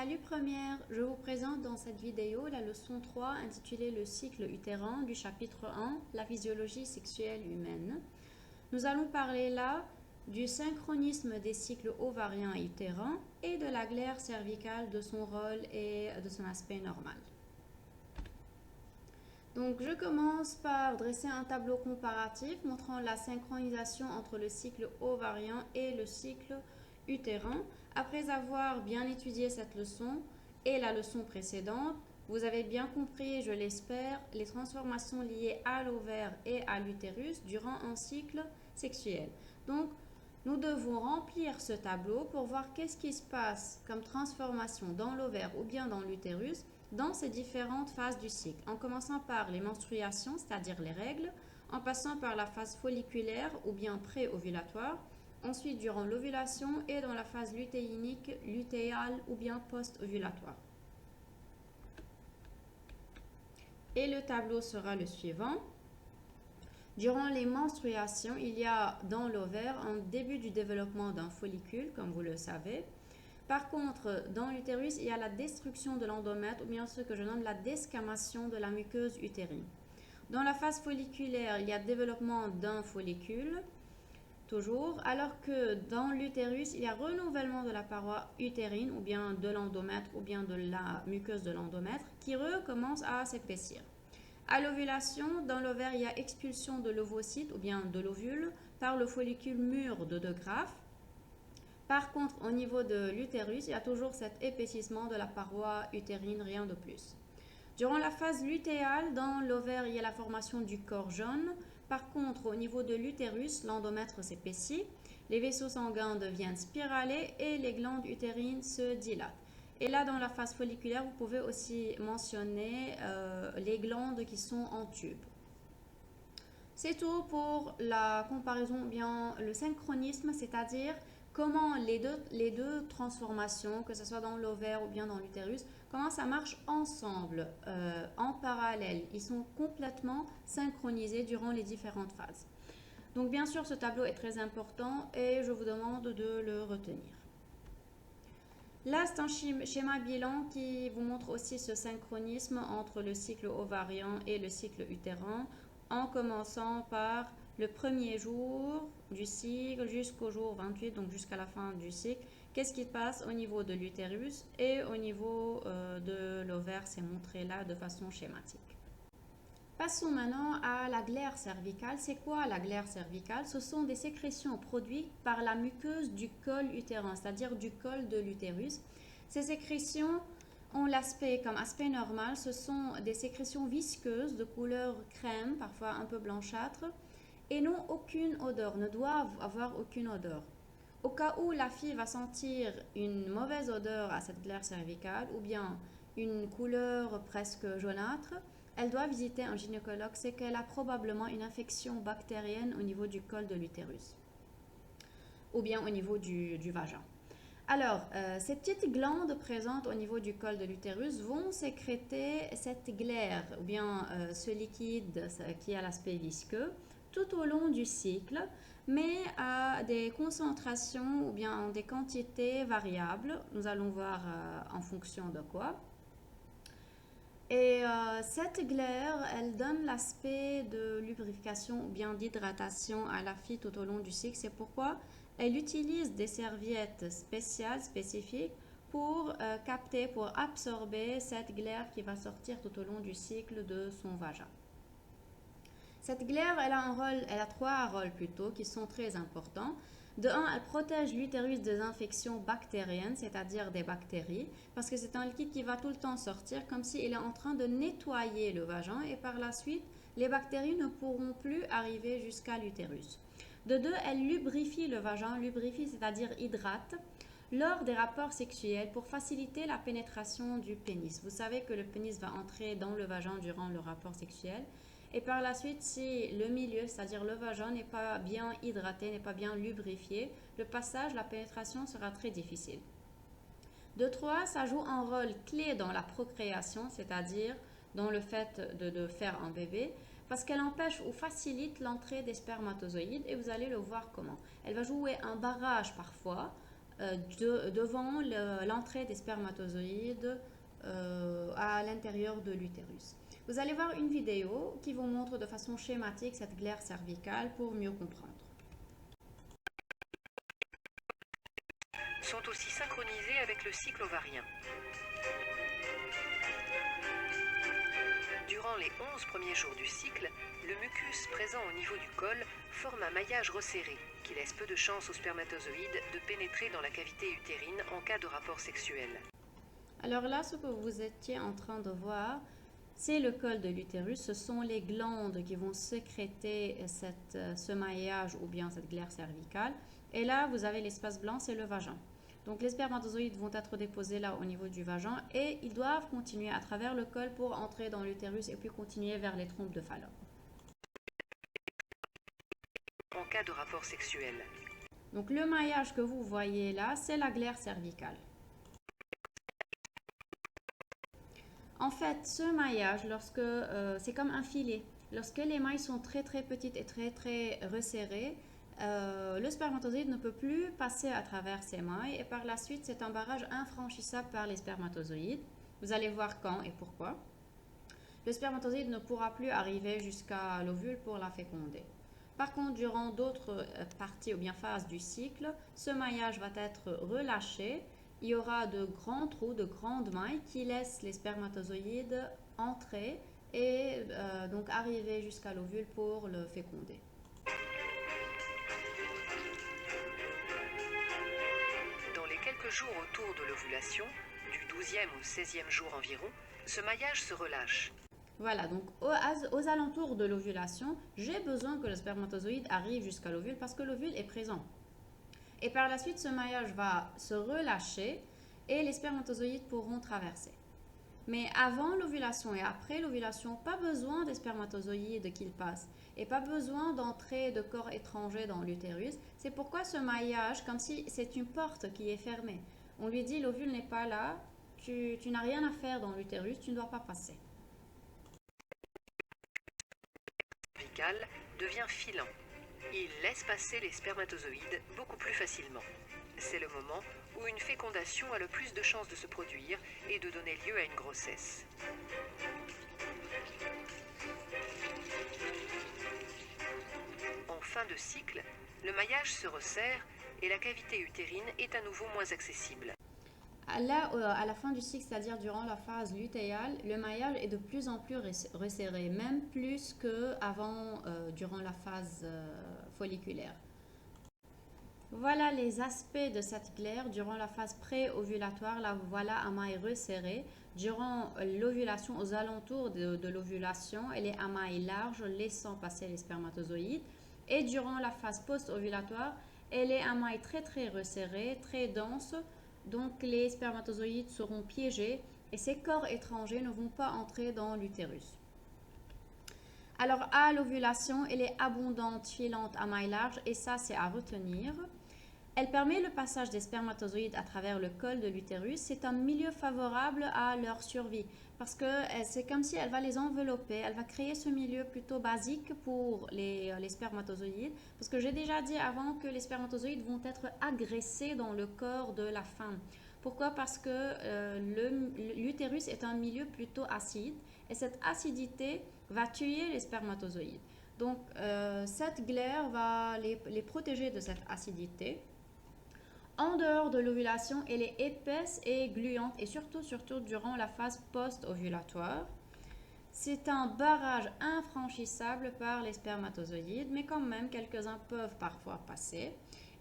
Salut première, je vous présente dans cette vidéo la leçon 3 intitulée Le cycle utérin du chapitre 1, la physiologie sexuelle humaine. Nous allons parler là du synchronisme des cycles ovariens et utérins et de la glaire cervicale, de son rôle et de son aspect normal. Donc je commence par dresser un tableau comparatif montrant la synchronisation entre le cycle ovarien et le cycle utérin. Après avoir bien étudié cette leçon et la leçon précédente, vous avez bien compris, je l'espère, les transformations liées à l'ovaire et à l'utérus durant un cycle sexuel. Donc, nous devons remplir ce tableau pour voir qu'est-ce qui se passe comme transformation dans l'ovaire ou bien dans l'utérus dans ces différentes phases du cycle, en commençant par les menstruations, c'est-à-dire les règles, en passant par la phase folliculaire ou bien pré-ovulatoire, ensuite durant l'ovulation et dans la phase lutéinique, lutéale ou bien post-ovulatoire. Et le tableau sera le suivant. Durant les menstruations, il y a dans l'ovaire un début du développement d'un follicule, comme vous le savez. Par contre, dans l'utérus, il y a la destruction de l'endomètre, ou bien ce que je nomme la desquamation de la muqueuse utérine. Dans la phase folliculaire, il y a développement d'un follicule, toujours, alors que dans l'utérus, il y a renouvellement de la paroi utérine, ou bien de l'endomètre, ou bien de la muqueuse de l'endomètre, qui recommence à s'épaissir. À l'ovulation, dans l'ovaire, il y a expulsion de l'ovocyte, ou bien de l'ovule, par le follicule mûr de De Graaf. Par contre, au niveau de l'utérus, il y a toujours cet épaississement de la paroi utérine, rien de plus. Durant la phase lutéale, dans l'ovaire, il y a la formation du corps jaune. Par contre, au niveau de l'utérus, l'endomètre s'épaissit, les vaisseaux sanguins deviennent spiralés et les glandes utérines se dilatent. Et là, dans la phase folliculaire, vous pouvez aussi mentionner les glandes qui sont en tube. C'est tout pour la comparaison, bien le synchronisme, c'est-à-dire comment les deux transformations, que ce soit dans l'ovaire ou bien dans l'utérus, comment ça marche ensemble, en parallèle. Ils sont complètement synchronisés durant les différentes phases. Donc bien sûr, ce tableau est très important et je vous demande de le retenir. Là, c'est un schéma bilan qui vous montre aussi ce synchronisme entre le cycle ovarien et le cycle utérin, en commençant par le premier jour du cycle jusqu'au jour 28, donc jusqu'à la fin du cycle. Qu'est-ce qui se passe au niveau de l'utérus et au niveau de l'ovaire, c'est montré là de façon schématique. Passons maintenant à la glaire cervicale. C'est quoi la glaire cervicale? Ce sont des sécrétions produites par la muqueuse du col utérin, c'est-à-dire du col de l'utérus. Ces sécrétions ont l'aspect comme aspect normal. Ce sont des sécrétions visqueuses de couleur crème, parfois un peu blanchâtre, et n'ont aucune odeur, ne doivent avoir aucune odeur. Au cas où la fille va sentir une mauvaise odeur à cette glaire cervicale ou bien une couleur presque jaunâtre, elle doit visiter un gynécologue, c'est qu'elle a probablement une infection bactérienne au niveau du col de l'utérus ou bien au niveau du vagin. Alors, ces petites glandes présentes au niveau du col de l'utérus vont sécréter cette glaire ou bien ce liquide qui a l'aspect visqueux tout au long du cycle, mais à des concentrations ou bien des quantités variables. Nous allons voir en fonction de quoi. Et cette glaire, elle donne l'aspect de lubrification ou bien d'hydratation à la fille tout au long du cycle. C'est pourquoi elle utilise des serviettes spéciales, spécifiques, pour capter, pour absorber cette glaire qui va sortir tout au long du cycle de son vagin. Cette glaire, elle a trois rôles plutôt qui sont très importants. De un, elle protège l'utérus des infections bactériennes, c'est-à-dire des bactéries, parce que c'est un liquide qui va tout le temps sortir comme s'il est en train de nettoyer le vagin et par la suite, les bactéries ne pourront plus arriver jusqu'à l'utérus. De deux, elle lubrifie le vagin, lubrifie c'est-à-dire hydrate, lors des rapports sexuels pour faciliter la pénétration du pénis. Vous savez que le pénis va entrer dans le vagin durant le rapport sexuel. Et par la suite, si le milieu, c'est-à-dire le vagin, n'est pas bien hydraté, n'est pas bien lubrifié, le passage, la pénétration sera très difficile. De trois, ça joue un rôle clé dans la procréation, c'est-à-dire dans le fait de faire un bébé, parce qu'elle empêche ou facilite l'entrée des spermatozoïdes, et vous allez le voir comment. Elle va jouer un barrage parfois devant l'entrée des spermatozoïdes à l'intérieur de l'utérus. Vous allez voir une vidéo qui vous montre de façon schématique cette glaire cervicale pour mieux comprendre. Sont aussi synchronisés avec le cycle ovarien. Durant les 11 premiers jours du cycle, le mucus présent au niveau du col forme un maillage resserré qui laisse peu de chance aux spermatozoïdes de pénétrer dans la cavité utérine en cas de rapport sexuel. Alors là, ce que vous étiez en train de voir, c'est le col de l'utérus. Ce sont les glandes qui vont sécréter ce maillage ou bien cette glaire cervicale. Et là, vous avez l'espace blanc, c'est le vagin. Donc les spermatozoïdes vont être déposés là au niveau du vagin et ils doivent continuer à travers le col pour entrer dans l'utérus et puis continuer vers les trompes de Fallope. En cas de rapport sexuel. Donc le maillage que vous voyez là, c'est la glaire cervicale. En fait, ce maillage, c'est comme un filet. Lorsque les mailles sont très petites et très resserrées, le spermatozoïde ne peut plus passer à travers ces mailles et par la suite, c'est un barrage infranchissable par les spermatozoïdes. Vous allez voir quand et pourquoi. Le spermatozoïde ne pourra plus arriver jusqu'à l'ovule pour la féconder. Par contre, durant d'autres parties ou bien phases du cycle, ce maillage va être relâché. Il y aura de grands trous, de grandes mailles qui laissent les spermatozoïdes entrer et donc arriver jusqu'à l'ovule pour le féconder. Dans les quelques jours autour de l'ovulation, du 12e au 16e jour environ, ce maillage se relâche. Voilà, donc aux alentours de l'ovulation, j'ai besoin que le spermatozoïde arrive jusqu'à l'ovule parce que l'ovule est présent. Et par la suite, ce maillage va se relâcher et les spermatozoïdes pourront traverser. Mais avant l'ovulation et après l'ovulation, pas besoin des spermatozoïdes qu'ils passent et pas besoin d'entrer de corps étrangers dans l'utérus. C'est pourquoi ce maillage, comme si c'est une porte qui est fermée. On lui dit l'ovule n'est pas là, tu n'as rien à faire dans l'utérus, tu ne dois pas passer. Devient filant. Il laisse passer les spermatozoïdes beaucoup plus facilement. C'est le moment où une fécondation a le plus de chances de se produire et de donner lieu à une grossesse. En fin de cycle, le maillage se resserre et la cavité utérine est à nouveau moins accessible. Là, à la fin du cycle, c'est-à-dire durant la phase lutéale, le maillage est de plus en plus resserré, même plus qu'avant, durant la phase folliculaire. Voilà les aspects de cette glaire durant la phase pré-ovulatoire. Là, voilà un maille resserré. Durant l'ovulation, aux alentours de l'ovulation, elle est à maille large, laissant passer les spermatozoïdes. Et durant la phase post-ovulatoire, elle est à maille très resserrée, très dense. Donc les spermatozoïdes seront piégés et ces corps étrangers ne vont pas entrer dans l'utérus. Alors à l'ovulation, elle est abondante, filante à maille large et ça c'est à retenir. Elle permet le passage des spermatozoïdes à travers le col de l'utérus. C'est un milieu favorable à leur survie parce que c'est comme si elle va les envelopper. Elle va créer ce milieu plutôt basique pour les spermatozoïdes parce que j'ai déjà dit avant que les spermatozoïdes vont être agressés dans le corps de la femme. Pourquoi? Parce que l'utérus est un milieu plutôt acide et cette acidité va tuer les spermatozoïdes. Donc cette glaire va les protéger de cette acidité. En dehors de l'ovulation, elle est épaisse et gluante et surtout durant la phase post-ovulatoire. C'est un barrage infranchissable par les spermatozoïdes, mais quand même quelques-uns peuvent parfois passer.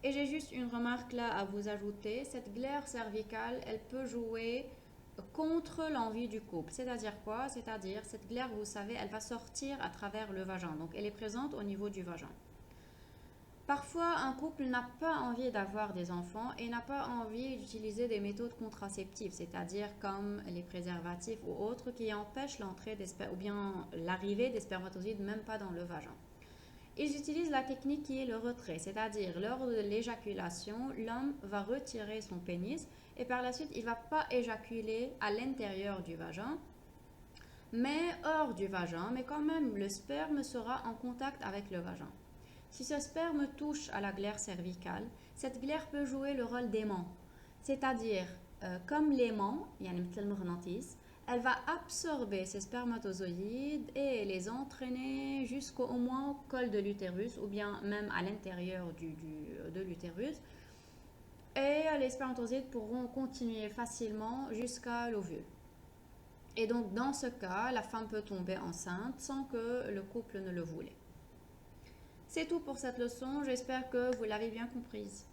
Et j'ai juste une remarque là à vous ajouter. Cette glaire cervicale, elle peut jouer contre l'envie du couple. C'est-à-dire quoi? C'est-à-dire cette glaire, vous savez, elle va sortir à travers le vagin. Donc elle est présente au niveau du vagin. Parfois, un couple n'a pas envie d'avoir des enfants et n'a pas envie d'utiliser des méthodes contraceptives, c'est-à-dire comme les préservatifs ou autres qui empêchent l'entrée ou bien l'arrivée des spermatozoïdes, même pas dans le vagin. Ils utilisent la technique qui est le retrait, c'est-à-dire lors de l'éjaculation, l'homme va retirer son pénis et par la suite, il ne va pas éjaculer à l'intérieur du vagin, mais hors du vagin, mais quand même, le sperme sera en contact avec le vagin. Si ce sperme touche à la glaire cervicale, cette glaire peut jouer le rôle d'aimant, c'est-à-dire comme l'aimant, يعني مثل المغناطيس, elle va absorber ces spermatozoïdes et les entraîner jusqu'au moins au col de l'utérus ou bien même à l'intérieur de l'utérus. Et les spermatozoïdes pourront continuer facilement jusqu'à l'ovule. Et donc dans ce cas, la femme peut tomber enceinte sans que le couple ne le voulait. C'est tout pour cette leçon, j'espère que vous l'avez bien comprise.